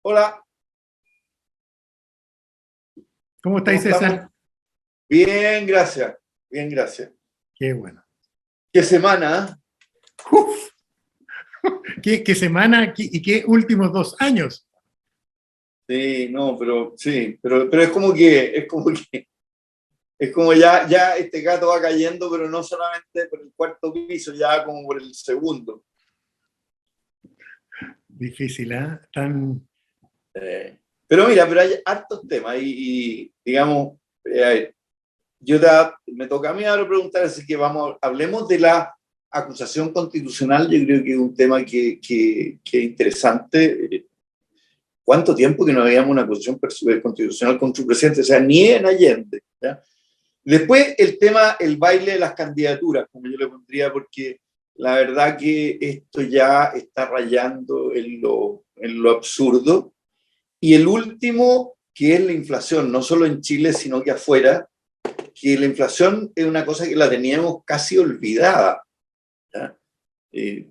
Hola, ¿Cómo ¿cómo estáis, estamos? César? Bien, gracias. Bien, gracias. Qué bueno. ¿Qué semana? Uf, qué semana y qué últimos 2 años. Sí, no, pero sí, pero es como ya este gato va cayendo, pero no solamente por el cuarto piso, ya como por el segundo. Difícil, ¿eh? Tan... Pero hay hartos temas digamos, a ver, me toca a mí ahora preguntar, así que hablemos de la acusación constitucional. Yo creo que es un tema que es interesante. ¿Cuánto tiempo que no habíamos una acusación constitucional contra un presidente? O sea, ni en Allende. ¿Ya? Después el tema, el baile de las candidaturas, como yo le pondría, porque la verdad que esto ya está rayando en lo absurdo. Y el último, que es la inflación, no solo en Chile, sino que afuera, que la inflación es una cosa que la teníamos casi olvidada. ¿Ya?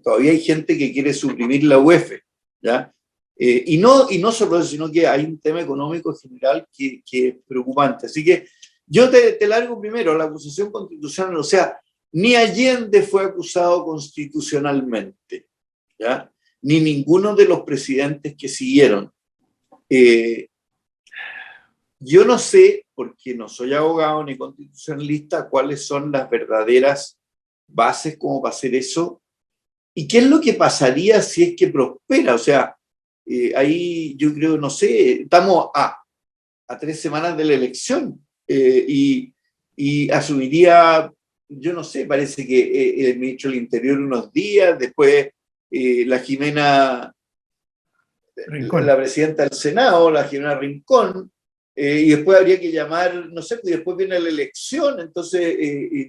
Todavía hay gente que quiere suprimir la UEF, ¿ya? Y no solo eso, sino que hay un tema económico general que es preocupante. Así que yo te largo primero la acusación constitucional. O sea, ni Allende fue acusado constitucionalmente, ¿ya? Ni ninguno de los presidentes que siguieron. Eh, yo no sé, porque no soy abogado ni constitucionalista, cuáles son las verdaderas bases como para hacer eso. ¿Y qué es lo que pasaría si es que prospera? O sea, ahí yo creo, no sé, estamos a 3 semanas de la elección, y asumiría, yo no sé, parece que el ministro del Interior unos días, después la Jimena, Rincón. la presidenta del Senado, la Jimena Rincón, y después habría que llamar, no sé, pues después viene la elección. Entonces,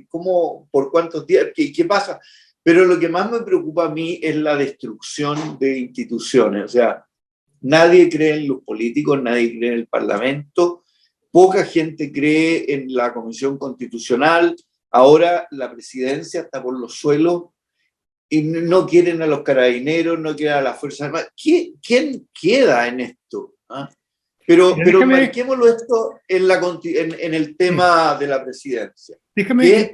¿cómo, por cuántos días, qué pasa? Pero lo que más me preocupa a mí es la destrucción de instituciones. O sea, nadie cree en los políticos, nadie cree en el Parlamento, poca gente cree en la Comisión Constitucional. Ahora la presidencia está por los suelos y no quieren a los carabineros, no quieren a las Fuerzas Armadas. ¿Quién queda en esto? ¿Ah? Pero, Mira, pero déjame, marquémoslo esto en el sí, tema de la presidencia, déjame, que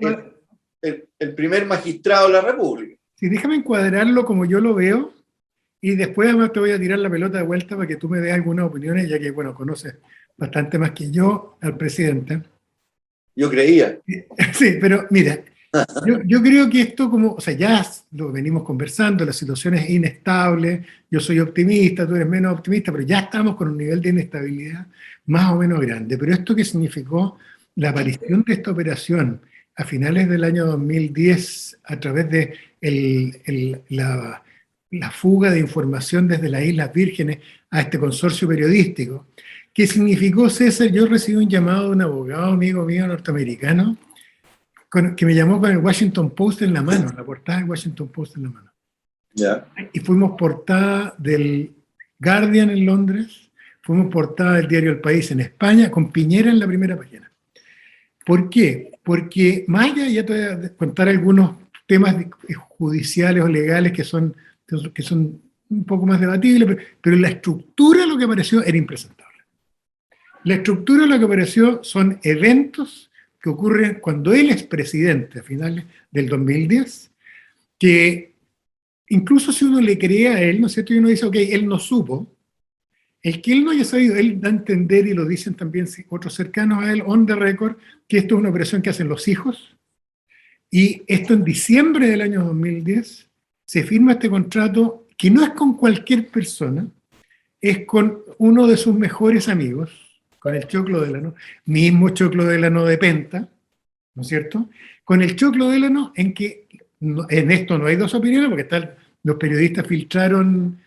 es el primer magistrado de la República. sí, déjame encuadrarlo como yo lo veo y después además te voy a tirar la pelota de vuelta para que tú me des algunas opiniones, ya que, bueno, conoces bastante más que yo al presidente. Yo creía. Sí, pero mira, yo creo que esto como, o sea, ya lo venimos conversando, la situación es inestable, yo soy optimista, tú eres menos optimista, pero ya estamos con un nivel de inestabilidad más o menos grande. Pero esto que significó la aparición de esta operación a finales del año 2010 a través de la fuga de información desde las Islas Vírgenes a este consorcio periodístico, ¿qué significó, César? Yo recibí un llamado de un abogado amigo mío norteamericano que me llamó con el Washington Post en la mano, la portada del Washington Post en la mano. Ya. Y fuimos portada del Guardian en Londres, fuimos portada del diario El País en España, con Piñera en la primera página. ¿Por qué? Porque más allá, ya te voy a contar algunos temas judiciales o legales que son un poco más debatibles, pero la estructura de lo que apareció era impresentable. La estructura de lo que apareció son eventos que ocurren cuando él es presidente a finales del 2010, que incluso si uno le cree a él, ¿no es cierto? Y uno dice, ok, él no supo, el que él no haya sabido, él da a entender, y lo dicen también otros cercanos a él, on the record, que esto es una operación que hacen los hijos, y esto en diciembre del año 2010 se firma este contrato que no es con cualquier persona, es con uno de sus mejores amigos, con el Choclo Delano, mismo Choclo Delano de Penta, ¿no es cierto? Con el Choclo Delano, en que en esto no hay dos opiniones, porque los periodistas filtraron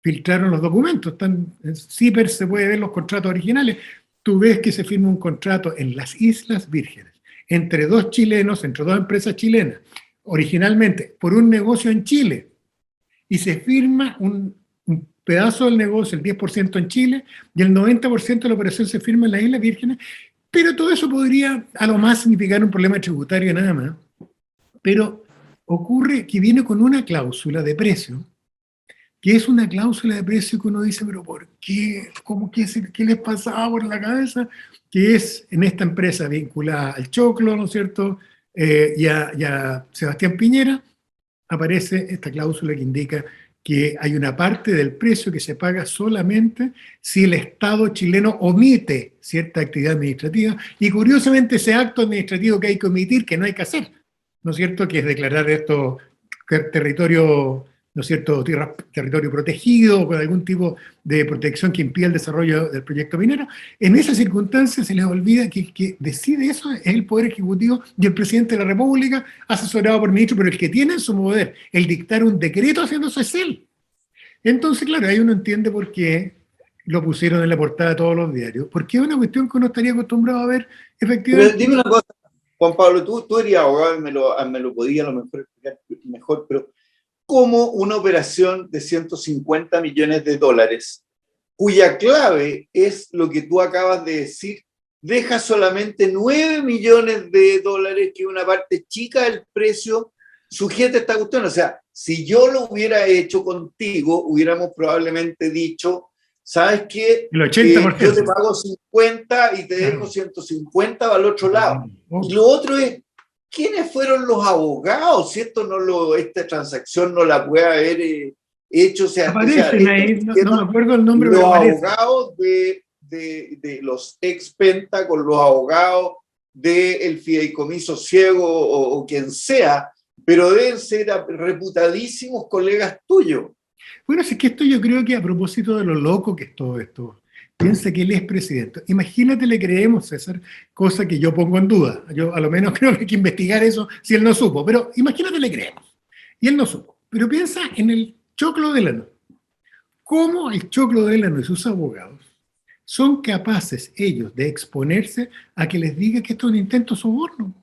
los documentos, en CIPER se puede ver los contratos originales. Tú ves que se firma un contrato en las Islas Vírgenes, entre dos chilenos, entre dos empresas chilenas, originalmente por un negocio en Chile, y se firma un pedazo del negocio, el 10% en Chile, y el 90% de la operación se firma en las Islas Vírgenes, pero todo eso podría a lo más significar un problema tributario nada más. Pero ocurre que viene con una cláusula de precio que es una cláusula de precio que uno dice, pero ¿por qué? ¿Cómo qué les pasaba por la cabeza? Que es en esta empresa vinculada al Choclo, ¿no es cierto? Y a Sebastián Piñera, aparece esta cláusula que indica que hay una parte del precio que se paga solamente si el Estado chileno omite cierta actividad administrativa, y curiosamente ese acto administrativo que hay que omitir, que no hay que hacer, ¿no es cierto?, que es declarar esto territorio, ¿no es cierto?, territorio protegido, o con algún tipo de protección que impida el desarrollo del proyecto minero. En esas circunstancias se les olvida que el que decide eso es el Poder Ejecutivo y el Presidente de la República, asesorado por ministro, pero el que tiene en su poder el dictar un decreto haciendo eso es él. Entonces, claro, ahí uno entiende por qué lo pusieron en la portada de todos los diarios, porque es una cuestión que uno estaría acostumbrado a ver efectivamente. Pero dime una cosa, Juan Pablo, tú eres abogado y me lo podía a lo mejor explicar mejor, pero ¿cómo una operación de 150 millones de dólares, cuya clave es lo que tú acabas de decir, deja solamente 9 millones de dólares, que es una parte chica del precio, sujeta a esta cuestión? O sea, si yo lo hubiera hecho contigo, hubiéramos probablemente dicho, ¿sabes qué? El 80%. Yo te pago 50 y te dejo 150 al otro lado. Y lo otro es, ¿quiénes fueron los abogados? Si esta transacción no la puede haber hecho, o sea, aparecen ahí, no me acuerdo el nombre, los pero abogados de los ex Penta con los abogados del fideicomiso ciego o quien sea, pero deben ser reputadísimos colegas tuyos. Bueno, es que esto yo creo que a propósito de lo loco que es todo esto, piensa que él es presidente. Imagínate, le creemos, César, cosa que yo pongo en duda. Yo a lo menos creo que hay que investigar eso si él no supo, pero imagínate, le creemos. Y él no supo. Pero piensa en el Choclo Delano. ¿Cómo el Choclo Delano y sus abogados son capaces ellos de exponerse a que les diga que esto es un intento de soborno?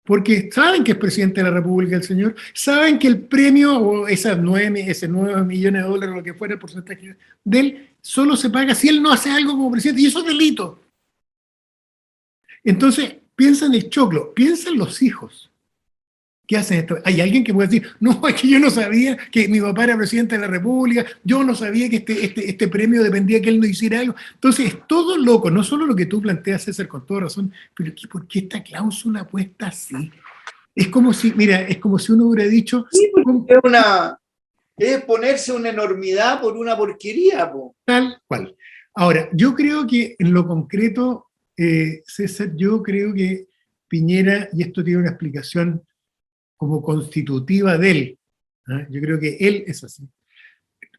Porque saben que es presidente de la República el señor, saben que el premio o ese 9 millones de dólares, lo que fuera el porcentaje de él, solo se paga si él no hace algo como presidente, y eso es delito. Entonces, piensa en el Choclo, piensa en los hijos. ¿Qué hacen esto? Hay alguien que puede decir, no, es que yo no sabía que mi papá era presidente de la República, yo no sabía que este premio dependía de que él no hiciera algo. Entonces, es todo loco, no solo lo que tú planteas, César, con toda razón, pero ¿por qué esta cláusula puesta así? Es como si, mira, es como si uno hubiera dicho... Sí, es ponerse una enormidad por una porquería, po. Tal cual. Ahora, yo creo que en lo concreto, César, yo creo que Piñera, y esto tiene una explicación como constitutiva de él, ¿eh? Yo creo que él es así.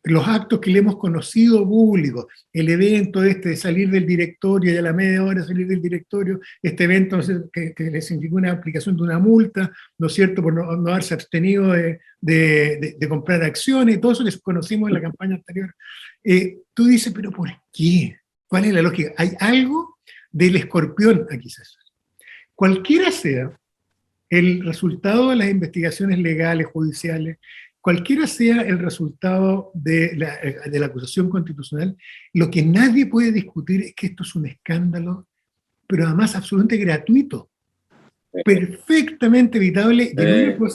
Los actos que le hemos conocido públicos, el evento de salir del directorio y a la media hora salir del directorio, este evento, no sé, que les indicó una aplicación de una multa, ¿no es cierto?, por no haberse abstenido de comprar acciones, todo eso que conocimos en la campaña anterior. Tú dices, pero ¿por qué? ¿Cuál es la lógica? Hay algo del escorpión aquí, César. Cualquiera sea el resultado de las investigaciones legales, judiciales, cualquiera sea el resultado de la acusación constitucional, lo que nadie puede discutir es que esto es un escándalo, pero además absolutamente gratuito, perfectamente evitable.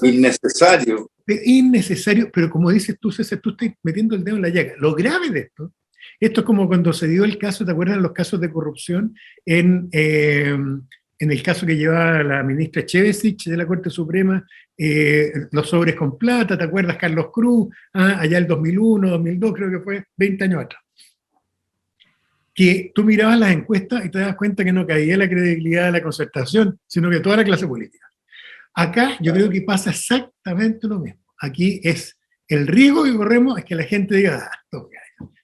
Innecesario. Innecesario, pero como dices tú, César, tú estás metiendo el dedo en la llaga. Lo grave de esto es como cuando se dio el caso, ¿te acuerdas los casos de corrupción en el caso que llevaba la ministra Chevesich de la Corte Suprema, los sobres con plata, ¿te acuerdas? Carlos Cruz, allá el 2001, 2002, creo que fue, 20 años atrás. Que tú mirabas las encuestas y te das cuenta que no caía la credibilidad de la Concertación, sino que toda la clase política. Acá yo creo que pasa exactamente lo mismo. Aquí es el riesgo que corremos es que la gente diga,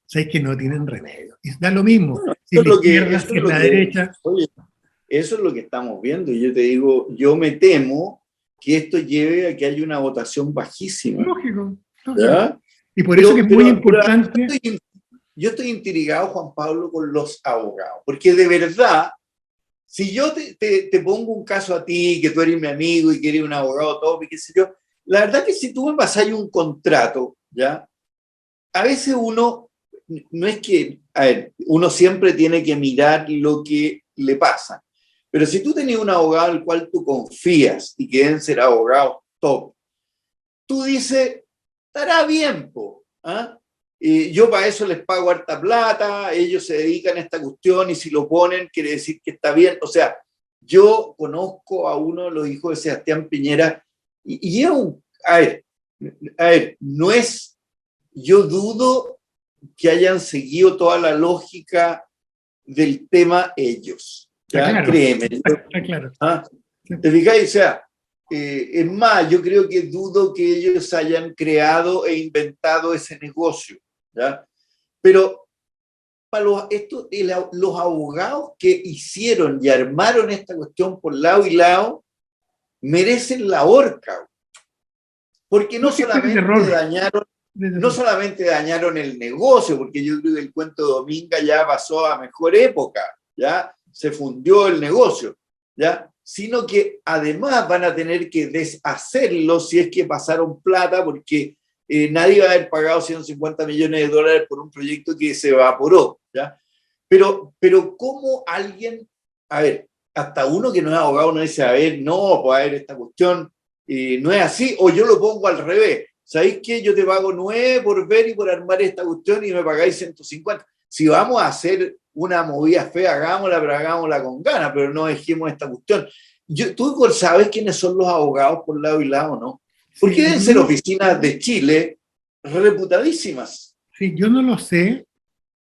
sabes que no tienen remedio. Y da lo mismo. Bueno, si la izquierda, si la derecha. Oye, eso es lo que estamos viendo. Y yo te digo, yo me temo que esto lleve a que haya una votación bajísima. Lógico. ¿Ya? Y por eso que es muy importante. Yo estoy intrigado, Juan Pablo, con los abogados. Porque de verdad, si yo te pongo un caso a ti, que tú eres mi amigo y que eres un abogado top y qué sé yo, la verdad que si tú me pasas un contrato, ¿ya? A veces uno, no es que, a ver, uno siempre tiene que mirar lo que le pasa. Pero si tú tenías un abogado al cual tú confías y que deben ser abogados top, tú dices, estará bien, po, ¿ah? Yo para eso les pago harta plata, ellos se dedican a esta cuestión y si lo ponen quiere decir que está bien. O sea, yo conozco a uno de los hijos de Sebastián Piñera y es a ver, no es, yo dudo que hayan seguido toda la lógica del tema ellos. Está ¿Ya? claro, Créeme. está claro. ¿Ah? ¿Te fijáis? O sea, es más, yo creo que dudo que ellos hayan creado e inventado ese negocio, ¿ya? Pero para los abogados que hicieron y armaron esta cuestión por lado y lado, merecen la horca, porque no solamente dañaron el negocio, porque yo creo que el cuento de Dominga ya pasó a mejor época, ya se fundió el negocio, ya, sino que además van a tener que deshacerlo si es que pasaron plata, porque nadie va a haber pagado 150 millones de dólares por un proyecto que se evaporó, ¿ya? Pero ¿cómo alguien, a ver, hasta uno que no es abogado no dice, a ver, no, pues a ver, esta cuestión no es así, o yo lo pongo al revés, ¿sabéis qué? Yo te pago 9 por ver y por armar esta cuestión y me pagáis 150. Si vamos a hacer una movida fea, hagámosla, pero hagámosla con ganas, pero no dejemos esta cuestión. ¿Tú sabes quiénes son los abogados por lado y lado, no? Porque deben ser oficinas de Chile reputadísimas. Sí, yo no lo sé,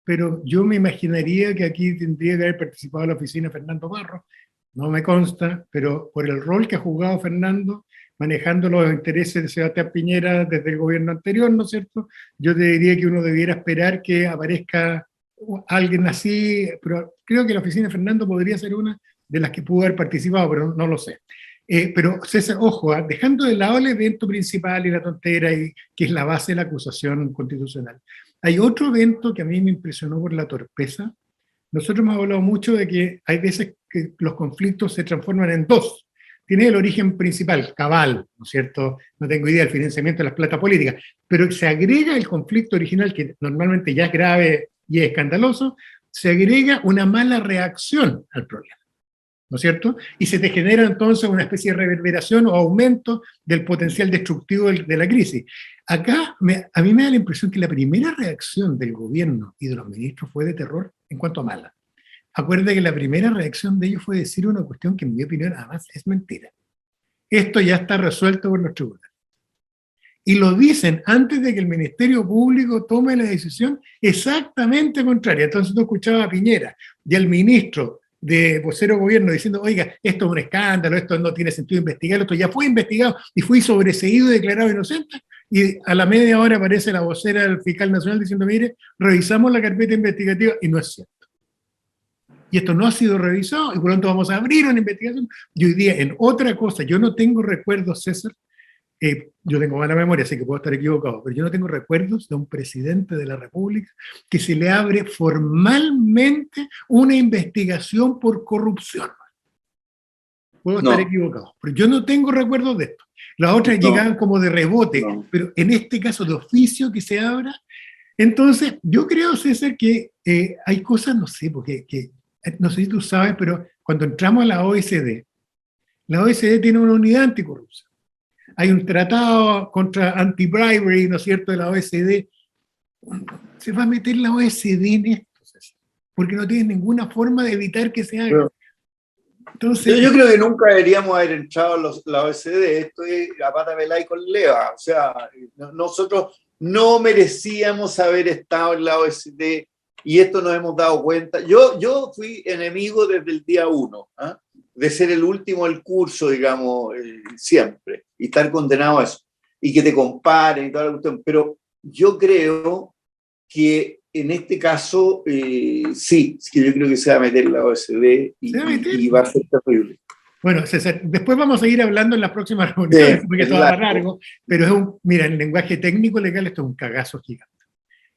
pero yo me imaginaría que aquí tendría que haber participado la oficina Fernando Barro. No me consta, pero por el rol que ha jugado Fernando, manejando los intereses de Sebastián Piñera desde el gobierno anterior, ¿no es cierto? Yo te diría que uno debiera esperar que aparezca alguien así, pero creo que la oficina de Fernando podría ser una de las que pudo haber participado, pero no lo sé. Pero César, ojo, dejando de lado el evento principal y la tontera, que es la base de la acusación constitucional, hay otro evento que a mí me impresionó por la torpeza. Nosotros hemos hablado mucho de que hay veces que los conflictos se transforman en dos. Tiene el origen principal, cabal, ¿no es cierto? No tengo idea del financiamiento de las platas políticas, pero se agrega el conflicto original, que normalmente ya es grave y es escandaloso, se agrega una mala reacción al problema, ¿no es cierto? Y se te genera entonces una especie de reverberación o aumento del potencial destructivo de la crisis. Acá a mí me da la impresión que la primera reacción del gobierno y de los ministros fue de terror en cuanto a mala. Acuérdate que la primera reacción de ellos fue decir una cuestión que en mi opinión además es mentira. Esto ya está resuelto por los tribunales. Y lo dicen antes de que el Ministerio Público tome la decisión exactamente contraria. Entonces tú escuchabas a Piñera y al ministro de vocero gobierno diciendo, oiga, esto es un escándalo, esto no tiene sentido investigarlo, esto ya fue investigado y fue sobreseído y declarado inocente. Y a la media hora aparece la vocera del fiscal nacional diciendo, mire, revisamos la carpeta investigativa y no es cierto. Y esto no ha sido revisado y por lo tanto vamos a abrir una investigación. Y hoy día en otra cosa, yo no tengo recuerdos, César, yo tengo mala memoria, así que puedo estar equivocado, pero yo no tengo recuerdos de un presidente de la República que se le abre formalmente una investigación por corrupción. Puedo estar equivocado, pero yo no tengo recuerdos de esto. Las otras llegaban como de rebote, pero en este caso de oficio que se abra. Entonces, yo creo, César, que hay cosas, no sé, porque no sé si tú sabes, pero cuando entramos a la OECD tiene una unidad anticorrupción. Hay un tratado contra anti-bribery, ¿no es cierto?, de la OECD. Se va a meter la OECD en esto, César, porque no tiene ninguna forma de evitar que se haga. Entonces, yo creo que nunca deberíamos haber entrado a la OECD. Esto es a pata pelada y con leva. O sea, nosotros no merecíamos haber estado en la OECD y esto nos hemos dado cuenta. Yo fui enemigo desde el día 1, ¿eh? De ser el último del curso, digamos, siempre, y estar condenado a eso, y que te comparen y toda la cuestión. Pero yo creo que en este caso, sí, es que yo creo que se va a meter la OECD y va a ser terrible. Bueno, César, después vamos a ir hablando en las próximas reuniones, Sí, porque esto va largo, pero mira, en lenguaje técnico legal esto es un cagazo gigante.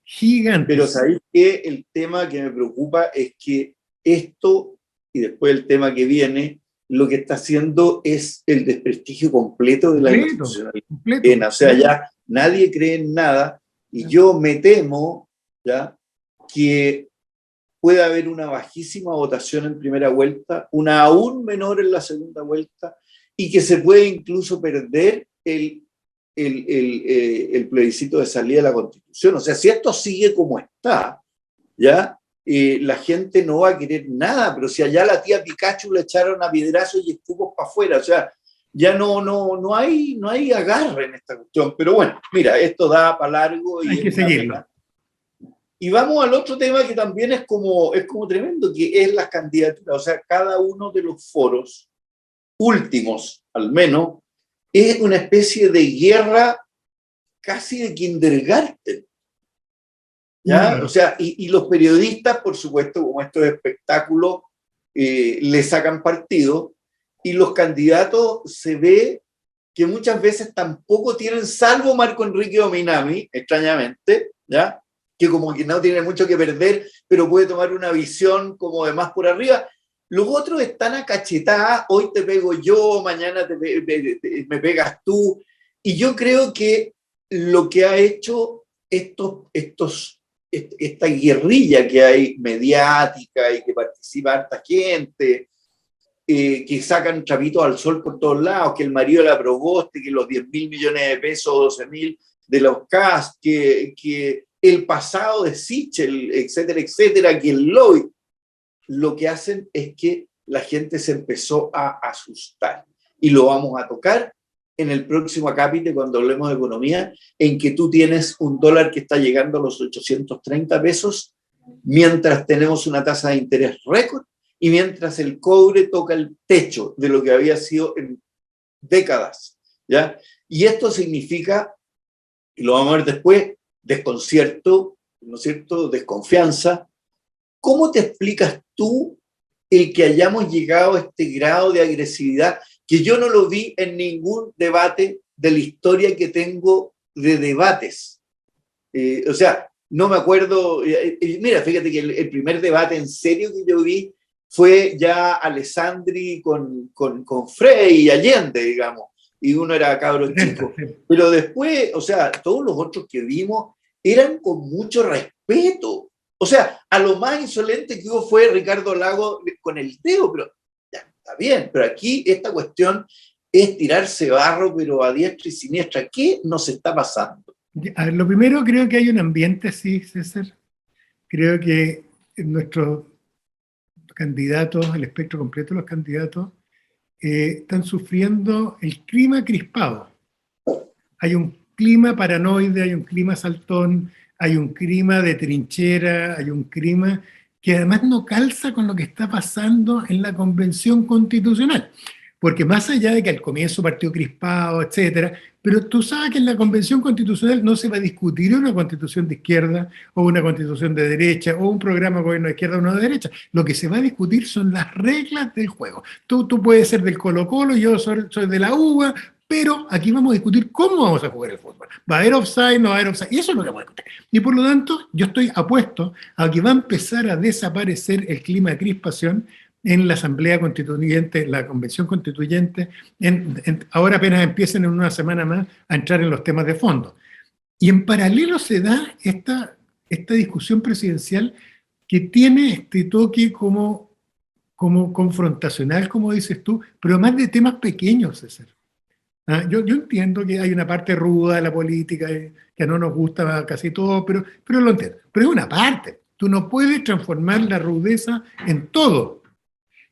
Gigante. Pero ¿sabéis qué? El tema que me preocupa es que esto, y después el tema que viene, lo que está haciendo es el desprestigio completo de la institucionalidad. O sea, ya nadie cree en nada, y yo me temo, ¿ya?, que puede haber una bajísima votación en primera vuelta, una aún menor en la segunda vuelta, y que se puede incluso perder el el plebiscito de salida de la Constitución. O sea, si esto sigue como está, ¿ya? La gente no va a querer nada, pero si allá la tía Pikachu le echaron a piedrazos y escupos para afuera, o sea, ya no hay agarre en esta cuestión. Pero bueno, mira, esto da para largo y Hay que seguirlo. y vamos al otro tema que también es como tremendo, que es las candidaturas. O sea, cada uno de los foros últimos, al menos, es una especie de guerra casi de kindergarten. ¿Ya? O sea, y los periodistas, por supuesto, como estos espectáculos, le sacan partido, y los candidatos se ve que muchas veces tampoco tienen, salvo Marco Enrique Ominami, extrañamente, ¿ya? Que como que no tiene mucho que perder, pero puede tomar una visión como de más por arriba. Los otros están a cachetadas, hoy te pego yo, mañana me pegas tú, y yo creo que lo que ha hecho esta guerrilla que hay mediática y que participa harta gente, que sacan trapitos al sol por todos lados, que el marido de la Proboste, que los 10.000 millones de pesos, 12.000 de los CAS, que el pasado de Sichel, etcétera, etcétera, que el lobby, lo que hacen es que la gente se empezó a asustar. Y lo vamos a tocar en el próximo acápite cuando hablemos de economía, en que tú tienes un dólar que está llegando a los 830 pesos, mientras tenemos una tasa de interés récord y mientras el cobre toca el techo de lo que había sido en décadas, ¿ya? Y esto significa, y lo vamos a ver después, desconcierto, ¿no es cierto?, desconfianza. ¿Cómo te explicas tú el que hayamos llegado a este grado de agresividad que yo no lo vi en ningún debate de la historia que tengo de debates? O sea, no me acuerdo, mira, fíjate que el primer debate en serio que yo vi fue ya Alessandri con Frey y Allende, digamos, y uno era cabro chico. Pero después, o sea, todos los otros que vimos eran con mucho respeto. O sea, a lo más insolente que hubo fue Ricardo Lago con el dedo, pero ya, está bien, pero aquí esta cuestión es tirarse barro, pero a diestra y siniestra. ¿Qué nos está pasando? A ver, lo primero, creo que hay un ambiente, sí, César. Creo que nuestros candidatos, el espectro completo de los candidatos, están sufriendo el clima crispado. Hay un clima paranoide, hay un clima saltón, hay un clima de trinchera, hay un clima que además no calza con lo que está pasando en la Convención Constitucional. Porque más allá de que al comienzo partió crispado, etcétera, pero tú sabes que en la Convención Constitucional no se va a discutir una constitución de izquierda o una constitución de derecha o un programa de gobierno de izquierda o uno de derecha. Lo que se va a discutir son las reglas del juego. Tú puedes ser del Colo-Colo, yo soy de la UBA, pero aquí vamos a discutir cómo vamos a jugar el fútbol. ¿Va a haber offside? ¿No va a haber offside? Y eso es lo que vamos a discutir. Y por lo tanto, yo estoy apuesto a que va a empezar a desaparecer el clima de crispación en la Asamblea Constituyente, la Convención Constituyente, ahora apenas empiecen en una semana más a entrar en los temas de fondo. Y en paralelo se da esta discusión presidencial que tiene este toque como confrontacional, como dices tú, pero más de temas pequeños, César. Yo entiendo que hay una parte ruda de la política que no nos gusta casi todo, pero lo entiendo. Pero es una parte. Tú no puedes transformar la rudeza en todo.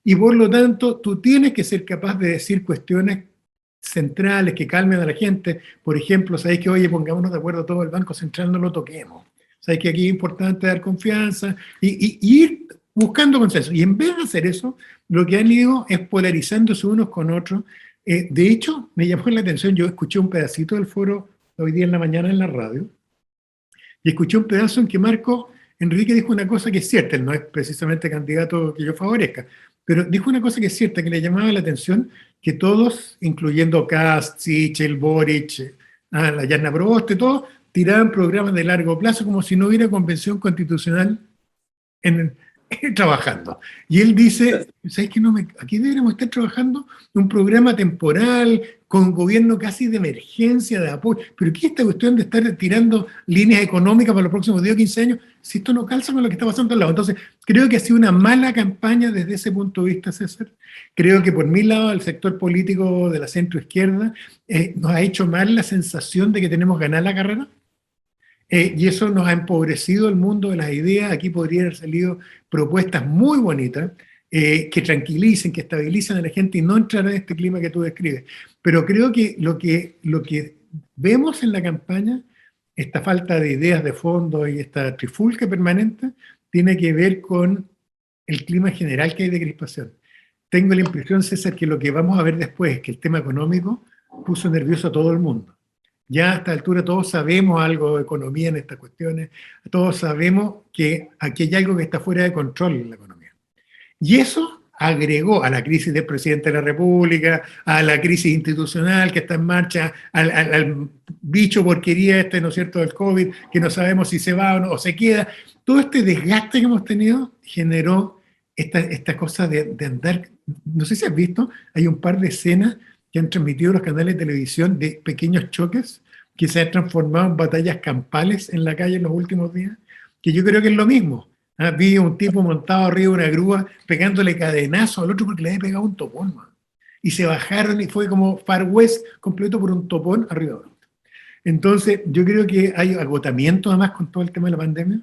Y por lo tanto, tú tienes que ser capaz de decir cuestiones centrales que calmen a la gente. Por ejemplo, sabéis que, oye, pongámonos de acuerdo todo el Banco Central, no lo toquemos. Sabéis que aquí es importante dar confianza y ir buscando consenso. Y en vez de hacer eso, lo que han ido es polarizándose unos con otros. De hecho, me llamó la atención, yo escuché un pedacito del foro hoy día en la mañana en la radio, y escuché un pedazo en que Marco Enrique dijo una cosa que es cierta, él no es precisamente candidato que yo favorezca, pero dijo una cosa que es cierta, que le llamaba la atención, que todos, incluyendo Kast, Sichel, Boric, la Yarna Proboste, todos tiraban programas de largo plazo como si no hubiera convención constitucional trabajando. Y él dice, ¿sabes qué? Aquí deberíamos estar trabajando un programa temporal, con gobierno casi de emergencia, de apoyo. Pero ¿qué es esta cuestión de estar tirando líneas económicas para los próximos 10 o 15 años? Si esto no calza con lo que está pasando al lado. Entonces, creo que ha sido una mala campaña desde ese punto de vista, César. Creo que por mi lado, el sector político de la centroizquierda nos ha hecho mal la sensación de que tenemos ganar la carrera. Y eso nos ha empobrecido el mundo de las ideas. Aquí podrían haber salido propuestas muy bonitas que tranquilicen, que estabilicen a la gente y no entrar en este clima que tú describes. Pero creo que lo que vemos en la campaña, esta falta de ideas de fondo y esta trifulca permanente, tiene que ver con el clima general que hay de crispación. Tengo la impresión, César, que lo que vamos a ver después es que el tema económico puso nervioso a todo el mundo. Ya a esta altura todos sabemos algo de economía en estas cuestiones, todos sabemos que aquí hay algo que está fuera de control en la economía. Y eso agregó a la crisis del presidente de la República, a la crisis institucional que está en marcha, al bicho porquería este, ¿no es cierto?, del COVID, que no sabemos si se va o no, o se queda. Todo este desgaste que hemos tenido generó esta cosa de andar, no sé si has visto, hay un par de escenas que han transmitido los canales de televisión de pequeños choques que se han transformado en batallas campales en la calle en los últimos días, que yo creo que es lo mismo. Vi un tipo montado arriba de una grúa pegándole cadenazo al otro porque le había pegado un topón, man. Y se bajaron y fue como Far West completo por un topón arriba de otro. Entonces, yo creo que hay agotamiento además con todo el tema de la pandemia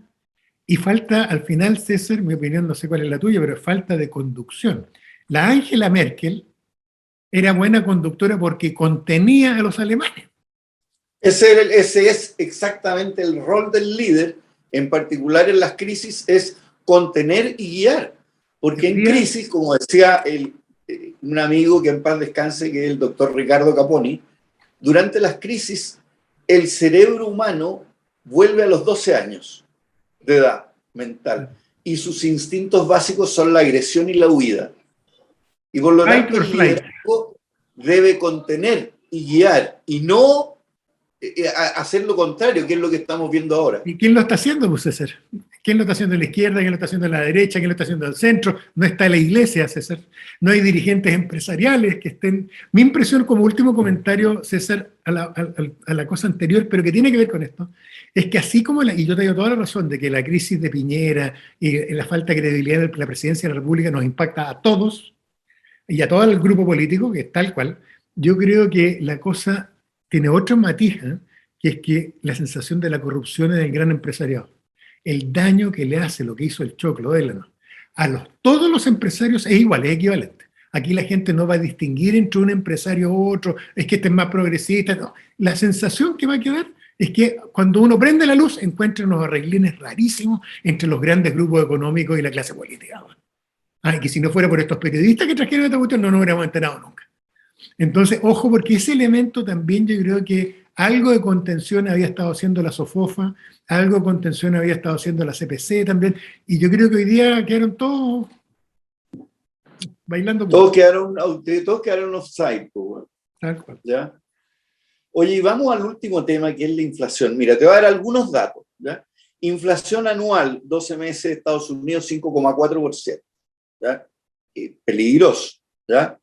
y falta, al final, César, mi opinión, no sé cuál es la tuya, pero falta de conducción. La Angela Merkel era buena conductora porque contenía a los alemanes. Ese es exactamente el rol del líder, en particular en las crisis, es contener y guiar. Porque en crisis, como decía un amigo que en paz descanse, que es el doctor Ricardo Caponi, durante las crisis el cerebro humano vuelve a los 12 años de edad mental y sus instintos básicos son la agresión y la huida. Y por lo tanto el liderazgo debe contener y guiar y no hacer lo contrario, que es lo que estamos viendo ahora. ¿Y quién lo está haciendo, pues, César? ¿Quién lo está haciendo en la izquierda? ¿Quién lo está haciendo en la derecha? ¿Quién lo está haciendo en el centro? No está la iglesia, César. No hay dirigentes empresariales que estén... Mi impresión, como último comentario, César, a la cosa anterior, pero que tiene que ver con esto, es que así como, y yo te digo toda la razón, de que la crisis de Piñera y la falta de credibilidad de la presidencia de la República nos impacta a todos y a todo el grupo político, que es tal cual, yo creo que la cosa tiene otro matiz, que es que la sensación de la corrupción en el gran empresariado, el daño que le hace lo que hizo el Choclo Delano todos los empresarios es igual, es equivalente. Aquí la gente no va a distinguir entre un empresario u otro, es que este es más progresista. No. La sensación que va a quedar es que cuando uno prende la luz encuentra unos arreglines rarísimos entre los grandes grupos económicos y la clase política. Que si no fuera por estos periodistas que trajeron esta cuestión no nos hubiéramos enterado nunca. Entonces, ojo, porque ese elemento también yo creo que algo de contención había estado haciendo la SOFOFA, algo de contención había estado haciendo la CPC también, y yo creo que hoy día quedaron todos bailando. Todos quedaron offside. Tal cual. ¿Ya? Oye, y vamos al último tema, que es la inflación. Mira, te voy a dar algunos datos. ¿Ya? Inflación anual, 12 meses de Estados Unidos, 5,4%. ¿Ya? Peligroso. ¿Ya?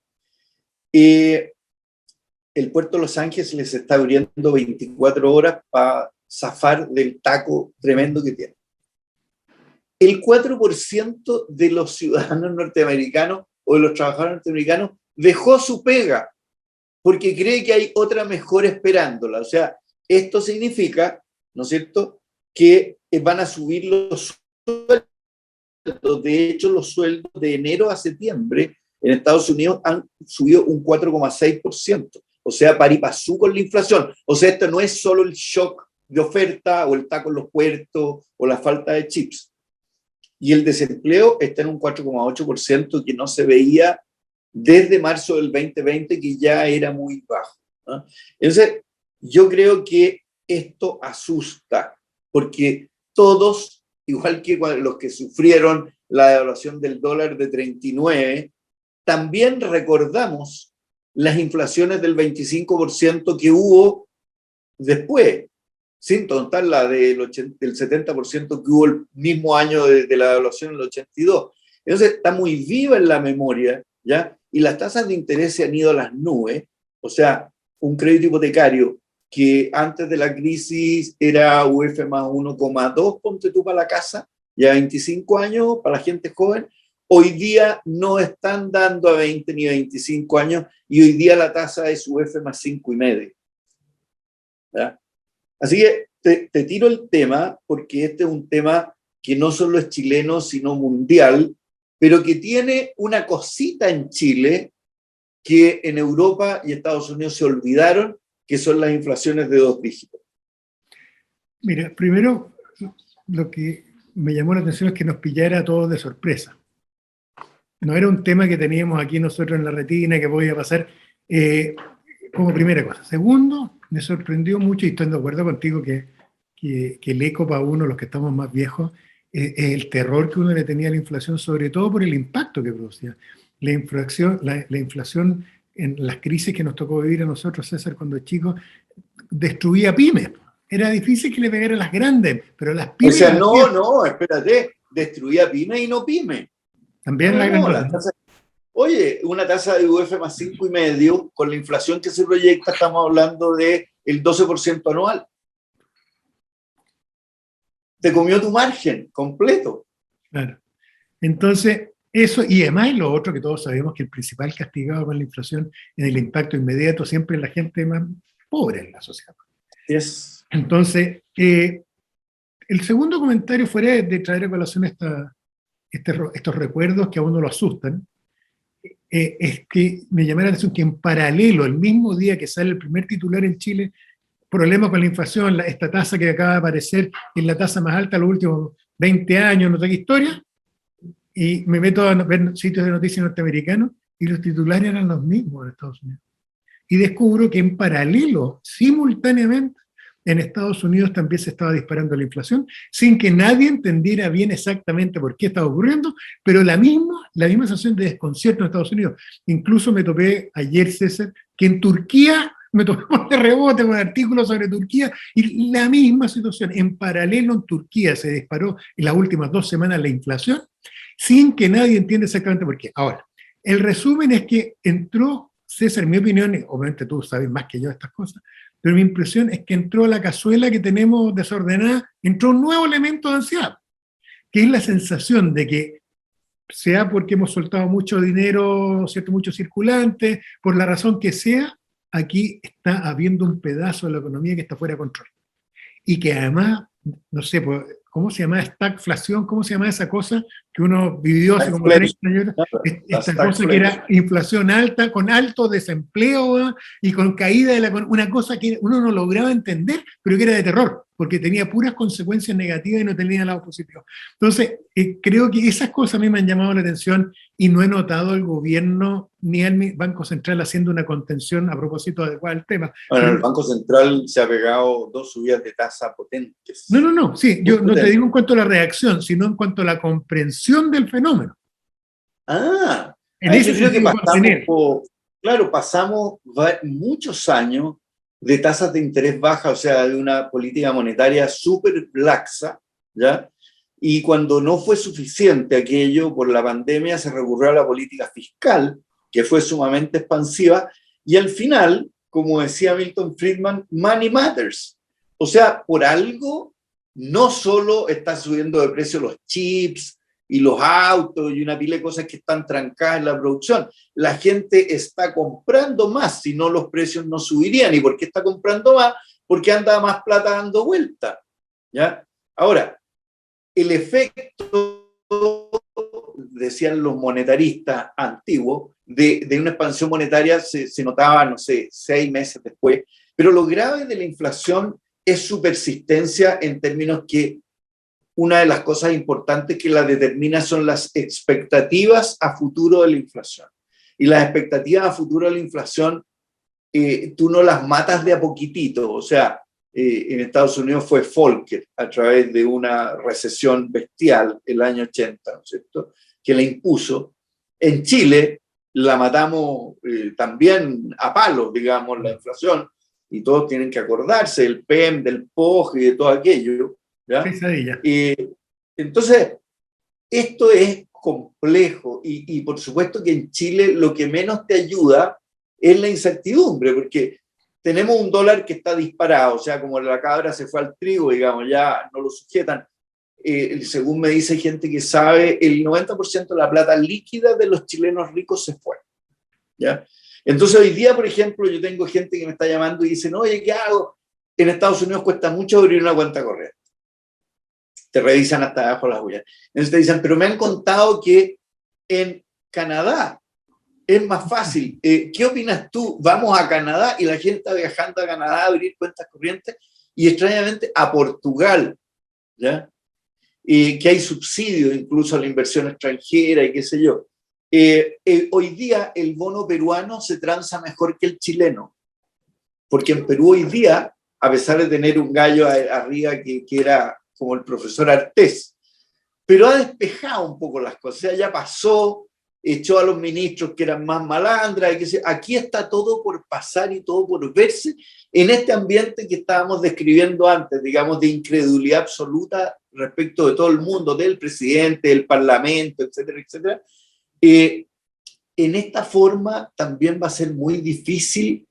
El puerto de Los Ángeles les está abriendo 24 horas para zafar del taco tremendo que tiene. El 4% de los ciudadanos norteamericanos o de los trabajadores norteamericanos dejó su pega porque cree que hay otra mejor esperándola. O sea, esto significa, ¿no es cierto?, que van a subir los sueldos. De hecho, los sueldos de enero a septiembre en Estados Unidos han subido un 4,6%. O sea, pari pasú con la inflación. O sea, esto no es solo el shock de oferta o el taco en los puertos o la falta de chips. Y el desempleo está en un 4,8% que no se veía desde marzo del 2020, que ya era muy bajo, ¿no? Entonces, yo creo que esto asusta, porque todos, igual que los que sufrieron la devaluación del dólar de 39, también recordamos las inflaciones del 25% que hubo después. sin contar la del 70% que hubo el mismo año de la devaluación en el 82. Entonces está muy viva en la memoria, ¿ya? Y las tasas de interés se han ido a las nubes. O sea, un crédito hipotecario que antes de la crisis era UF más 1,2, ponte tú para la casa, ya 25 años para la gente joven, hoy día no están dando a 20 ni 25 años y hoy día la tasa es UF más 5,5. ¿Ya? Así que te tiro el tema porque este es un tema que no solo es chileno, sino mundial, pero que tiene una cosita en Chile que en Europa y Estados Unidos se olvidaron, que son las inflaciones de 2 dígitos. Mira, primero, lo que me llamó la atención es que nos pillara a todos de sorpresa. No era un tema que teníamos aquí nosotros en la retina, que podía pasar como primera cosa. Segundo, me sorprendió mucho, y estoy de acuerdo contigo, que el eco para uno, los que estamos más viejos, es el terror que uno le tenía a la inflación, sobre todo por el impacto que producía. La inflación en las crisis que nos tocó vivir a nosotros, César, cuando chicos, destruía pymes. Era difícil que le pegara a las grandes, pero las pymes... O sea, no, espérate, destruía pyme y no pyme. También las grandes. Oye, una tasa de UF más 5,5, con la inflación que se proyecta, estamos hablando del 12% anual. Te comió tu margen completo. Claro. Entonces, eso, y además lo otro que todos sabemos, que el principal castigado con la inflación en el impacto inmediato siempre es la gente más pobre en la sociedad. Yes. Entonces, el segundo comentario, fuera de traer a colación estos recuerdos que a uno lo asustan, es que me llamó la atención que en paralelo, el mismo día que sale el primer titular en Chile, problemas con la inflación, esta tasa que acaba de aparecer, es la tasa más alta de los últimos 20 años, no sé qué historia, y me meto a ver sitios de noticias norteamericanos, y los titulares eran los mismos en Estados Unidos. Y descubro que en paralelo, simultáneamente, en Estados Unidos también se estaba disparando la inflación, sin que nadie entendiera bien exactamente por qué estaba ocurriendo, pero la misma sensación de desconcierto en Estados Unidos. Incluso me topé ayer, César, que en Turquía, me topé de rebote con artículos sobre Turquía, y la misma situación. En paralelo en Turquía se disparó en las últimas 2 semanas la inflación, sin que nadie entienda exactamente por qué. Ahora, el resumen es que entró, César, en mi opinión, obviamente tú sabes más que yo estas cosas, pero mi impresión es que entró a la cazuela que tenemos desordenada, entró un nuevo elemento de ansiedad, que es la sensación de que, sea porque hemos soltado mucho dinero, ¿cierto?, mucho circulante, por la razón que sea, aquí está habiendo un pedazo de la economía que está fuera de control. Y que además, no sé, ¿cómo se llama? Stagflación, ¿cómo se llama esa cosa que uno vivió hace como 30 años? Esta cosa que era inflación alta, con alto desempleo y con caída de una cosa que uno no lograba entender, pero que era de terror, porque tenía puras consecuencias negativas y no tenía lado positivo. Entonces, creo que esas cosas a mí me han llamado la atención y no he notado al gobierno ni al Banco Central haciendo una contención a propósito adecuada del tema. Bueno, el Banco Central se ha pegado 2 subidas de tasa potentes. No, sí, yo no te digo en cuanto a la reacción, sino en cuanto a la comprensión del fenómeno. Yo creo que pasamos muchos años de tasas de interés bajas, o sea, de una política monetaria súper laxa, ¿ya? Y cuando no fue suficiente aquello por la pandemia, se recurrió a la política fiscal, que fue sumamente expansiva, y al final, como decía Milton Friedman, money matters. O sea, por algo, no solo está subiendo de precio los chips y los autos y una pila de cosas que están trancadas en la producción. La gente está comprando más, si no los precios no subirían. ¿Y por qué está comprando más? Porque anda más plata dando vuelta, ¿ya? Ahora, el efecto, decían los monetaristas antiguos, de una expansión monetaria se notaba, no sé, 6 meses después, pero lo grave de la inflación es su persistencia en términos que una de las cosas importantes que la determina son las expectativas a futuro de la inflación. Y las expectativas a futuro de la inflación, tú no las matas de a poquitito. O sea, en Estados Unidos fue Volcker a través de una recesión bestial el año 80, ¿no es cierto?, que la impuso. En Chile la matamos también a palos, digamos, la inflación, y todos tienen que acordarse del PEM, del POG y de todo aquello, ¿ya? Pesadilla. Entonces, esto es complejo y por supuesto que en Chile lo que menos te ayuda es la incertidumbre, porque tenemos un dólar que está disparado, o sea, como la cabra se fue al trigo, digamos, ya no lo sujetan. Según me dice gente que sabe, el 90% de la plata líquida de los chilenos ricos se fue, ¿ya? Entonces hoy día, por ejemplo, yo tengo gente que me está llamando y dicen, oye, ¿qué hago? En Estados Unidos cuesta mucho abrir una cuenta corriente. Te revisan hasta abajo las huellas. Entonces te dicen, pero me han contado que en Canadá es más fácil. ¿Qué opinas tú? Vamos a Canadá y la gente está viajando a Canadá a abrir cuentas corrientes y extrañamente a Portugal, ¿ya? Que hay subsidios incluso a la inversión extranjera y qué sé yo. Hoy día el bono peruano se transa mejor que el chileno, porque en Perú hoy día, a pesar de tener un gallo arriba que era como el profesor Artés, pero ha despejado un poco las cosas, o sea, ya pasó, echó a los ministros que eran más malandras, y que aquí está todo por pasar y todo por verse en este ambiente que estábamos describiendo antes, digamos, de incredulidad absoluta respecto de todo el mundo, del presidente, del parlamento, etcétera, etcétera. En esta forma también va a ser muy difícil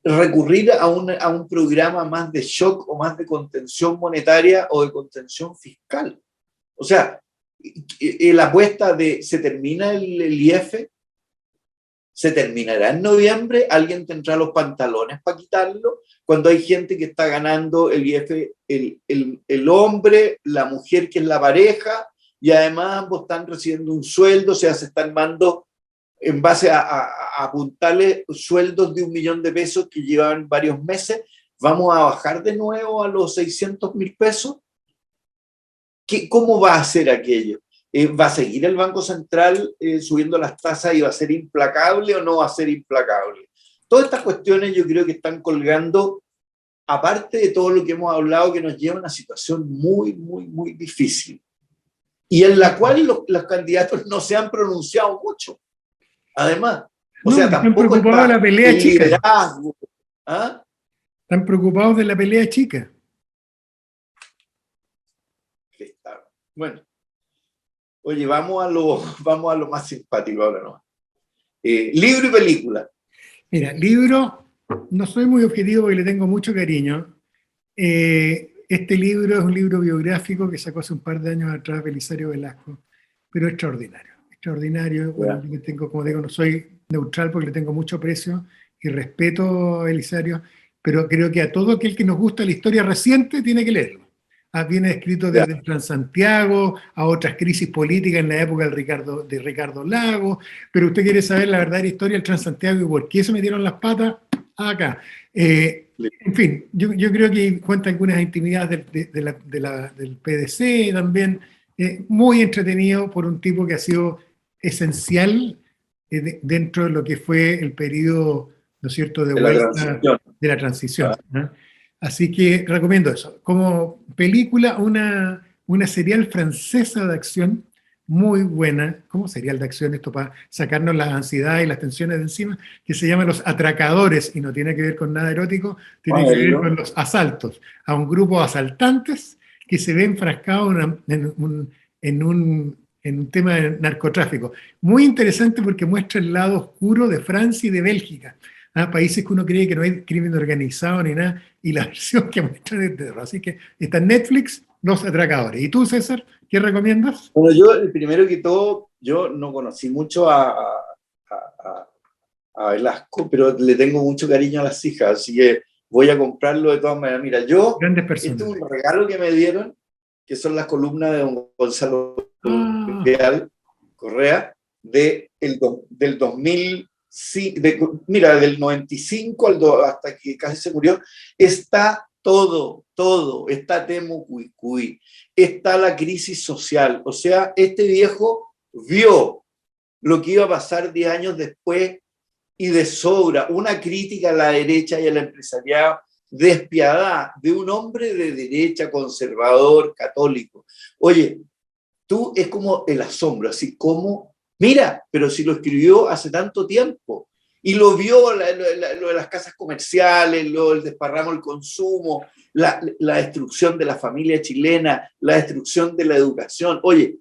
recurrir a un programa más de shock o más de contención monetaria o de contención fiscal. O sea, la apuesta de se termina el IF, se terminará en noviembre, alguien tendrá los pantalones para quitarlo, cuando hay gente que está ganando el IF, el hombre, la mujer que es la pareja, y además ambos están recibiendo un sueldo, o sea, se están mandando en base a apuntarle sueldos de 1 millón de pesos que llevan varios meses, vamos a bajar de nuevo a los 600.000 pesos. ¿Cómo va a hacer aquello? ¿Va a seguir el Banco Central subiendo las tasas y va a ser implacable o no va a ser implacable? Todas estas cuestiones yo creo que están colgando, aparte de todo lo que hemos hablado, que nos lleva a una situación muy, muy, muy difícil y en la cual los candidatos no se han pronunciado mucho. Además, o sea, están tampoco preocupados de la pelea el chica. liderazgo. ¿Ah? Están preocupados de la pelea chica. Bueno, oye, vamos a lo más simpático ahora, ¿no? Libro y película. Mira, libro, no soy muy objetivo porque le tengo mucho cariño. Este libro es un libro biográfico que sacó hace un par de años atrás Belisario Velasco, pero extraordinario. Extraordinario. Bueno, yo tengo, como digo, no soy neutral porque le tengo mucho aprecio y respeto a Belisario, pero creo que a todo aquel que nos gusta la historia reciente tiene que leerlo. Viene escrito desde el Transantiago a otras crisis políticas en la época de Ricardo Lagos, pero usted quiere saber la verdadera historia del Transantiago y por qué se metieron las patas acá. En fin, yo creo que cuenta algunas intimidades del PDC también, muy entretenido por un tipo que ha sido esencial dentro de lo que fue el periodo, ¿no es cierto?, de vuelta de la transición. ¿No? Así que recomiendo eso. Como película, una serial francesa de acción muy buena. ¿Cómo serial de acción esto para sacarnos las ansiedades y las tensiones de encima? Que se llama Los Atracadores y no tiene que ver con nada erótico, tiene que ver con los asaltos a un grupo de asaltantes que se ve enfrascado en un tema de narcotráfico. Muy interesante porque muestra el lado oscuro de Francia y de Bélgica. Países que uno cree que no hay crimen organizado ni nada, y la versión que muestra de terror. Así que está en Netflix, Los Atracadores. ¿Y tú, César, qué recomiendas? Bueno, yo, primero que todo, yo no conocí mucho a Velasco, pero le tengo mucho cariño a las hijas, así que voy a comprarlo de todas maneras. Mira, este es un regalo que me dieron, que son las columnas de don Gonzalo Correa, del 2000. Sí, mira, del 95 hasta que casi se murió, está todo, está Temu Cuicuy, está la crisis social, o sea, este viejo vio lo que iba a pasar 10 años después y de sobra, una crítica a la derecha y al empresariado despiadada de un hombre de derecha, conservador, católico. Oye, tú es como el asombro, así como... Mira, pero si lo escribió hace tanto tiempo y lo vio, lo de las casas comerciales, el desparramo del consumo, la destrucción de la familia chilena, la destrucción de la educación. Oye,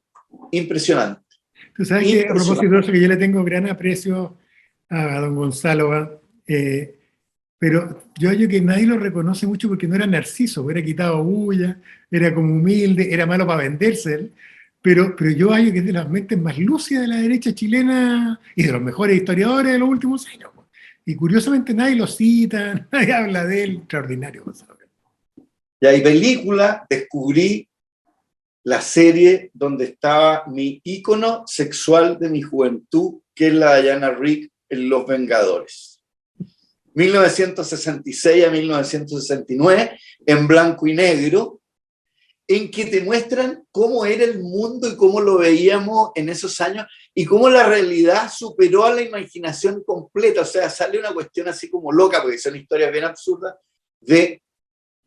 impresionante. Tú sabes que a propósito de eso, que yo le tengo gran aprecio a don Gonzalo, pero yo creo que nadie lo reconoce mucho porque no era narciso, era quitado bulla, era como humilde, era malo para venderse él, pero yo hallo que es de las mentes más lúcidas de la derecha chilena y de los mejores historiadores de los últimos años. Y curiosamente nadie lo cita, nadie habla de él, extraordinario, Gonzalo. Y hay película, descubrí la serie donde estaba mi ícono sexual de mi juventud, que es la Diana Rigg en Los Vengadores. 1966 a 1969, en blanco y negro, en que te muestran cómo era el mundo y cómo lo veíamos en esos años y cómo la realidad superó a la imaginación completa. O sea, sale una cuestión así como loca, porque son historias bien absurdas, de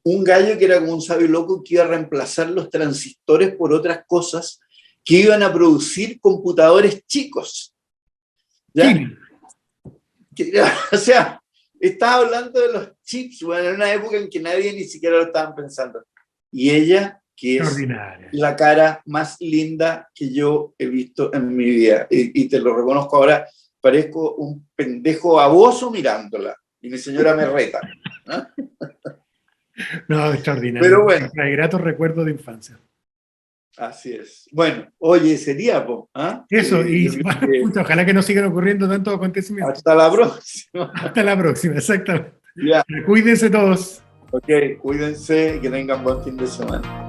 un gallo que era como un sabio loco que iba a reemplazar los transistores por otras cosas que iban a producir computadores chicos. ¿Ya? O sea, estaba hablando de los chips, bueno, en una época en que nadie ni siquiera lo estaban pensando. Y ella, que es la cara más linda que yo he visto en mi vida, y te lo reconozco ahora, parezco un pendejo baboso mirándola, y mi señora me reta, ¿no? No, extraordinario. Pero bueno. Hay gratos recuerdos de infancia. Así es. Bueno, oye, sería, ¿ah? Eso, pucha, ojalá que no sigan ocurriendo tantos acontecimientos. Hasta la próxima. Hasta la próxima, exactamente. Ya. Cuídense todos. Ok, cuídense y que tengan buen fin de semana.